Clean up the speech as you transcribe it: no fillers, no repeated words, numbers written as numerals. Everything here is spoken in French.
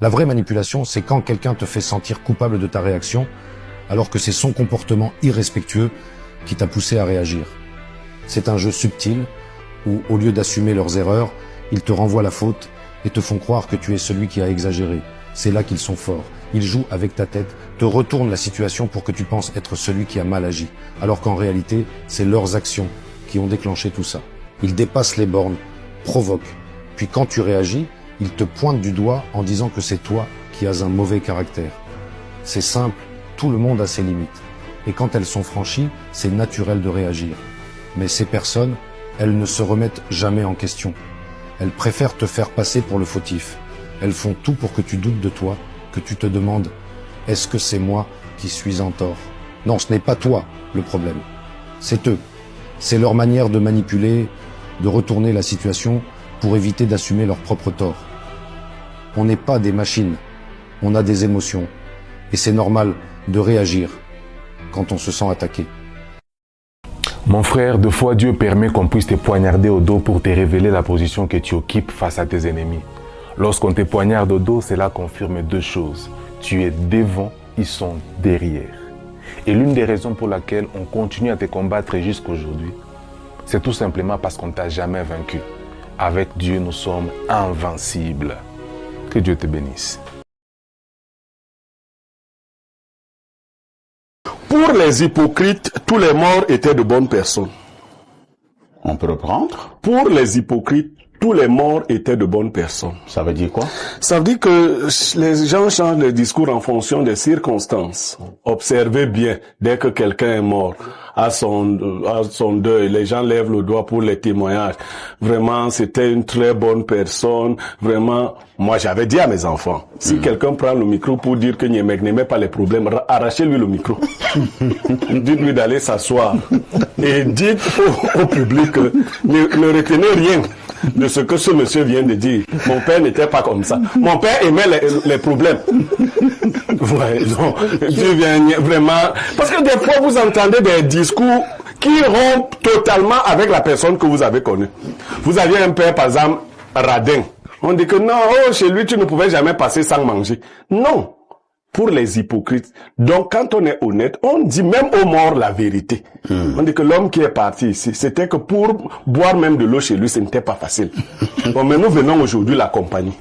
La vraie manipulation, c'est quand quelqu'un te fait sentir coupable de ta réaction, alors que c'est son comportement irrespectueux qui t'a poussé à réagir. C'est un jeu subtil où, au lieu d'assumer leurs erreurs, ils te renvoient la faute et te font croire que tu es celui qui a exagéré. C'est là qu'ils sont forts. Ils jouent avec ta tête, te retournent la situation pour que tu penses être celui qui a mal agi, alors qu'en réalité, c'est leurs actions qui ont déclenché tout ça. Ils dépassent les bornes, provoquent, puis quand tu réagis, ils te pointent du doigt en disant que c'est toi qui as un mauvais caractère. C'est simple, tout le monde a ses limites. Et quand elles sont franchies, c'est naturel de réagir. Mais ces personnes, elles ne se remettent jamais en question. Elles préfèrent te faire passer pour le fautif. Elles font tout pour que tu doutes de toi, que tu te demandes « Est-ce que c'est moi qui suis en tort ?» Non, ce n'est pas toi le problème. C'est eux. C'est leur manière de manipuler, de retourner la situation pour éviter d'assumer leur propre tort. On n'est pas des machines. On a des émotions. Et c'est normal de réagir quand on se sent attaqué. Mon frère, deux fois Dieu permet qu'on puisse te poignarder au dos pour te révéler la position que tu occupes face à tes ennemis. Lorsqu'on te poignarde au dos, cela confirme deux choses. Tu es devant, ils sont derrière. Et l'une des raisons pour laquelle on continue à te combattre jusqu'à aujourd'hui, c'est tout simplement parce qu'on ne t'a jamais vaincu. Avec Dieu, nous sommes invincibles. Que Dieu te bénisse. Pour les hypocrites, tous les morts étaient de bonnes personnes. On peut reprendre. Pour les hypocrites, tous les morts étaient de bonnes personnes. Ça veut dire quoi? Ça veut dire que les gens changent le discours en fonction des circonstances. Observez bien, dès que quelqu'un est mort, à son deuil, les gens lèvent le doigt pour les témoignages. Vraiment, c'était une très bonne personne. Vraiment, moi j'avais dit à mes enfants, si quelqu'un prend le micro pour dire que Niemek n'aimait pas les problèmes, arrachez-lui le micro. Dites-lui d'aller s'asseoir. Et dites au public, ne retenez rien de ce que ce monsieur vient de dire. Mon père n'était pas comme ça. Mon père aimait les problèmes. Ouais, non, Dieu vient vraiment... Parce que des fois, vous entendez des discours qui rompent totalement avec la personne que vous avez connue. Vous aviez un père, par exemple, radin. On dit que non, oh, chez lui, tu ne pouvais jamais passer sans manger. Non. Pour les hypocrites. Donc, quand on est honnête, on dit même aux morts la vérité. On dit que l'homme qui est parti ici, c'était que pour boire même de l'eau chez lui, ce n'était pas facile. Bon, mais nous venons aujourd'hui l'accompagner.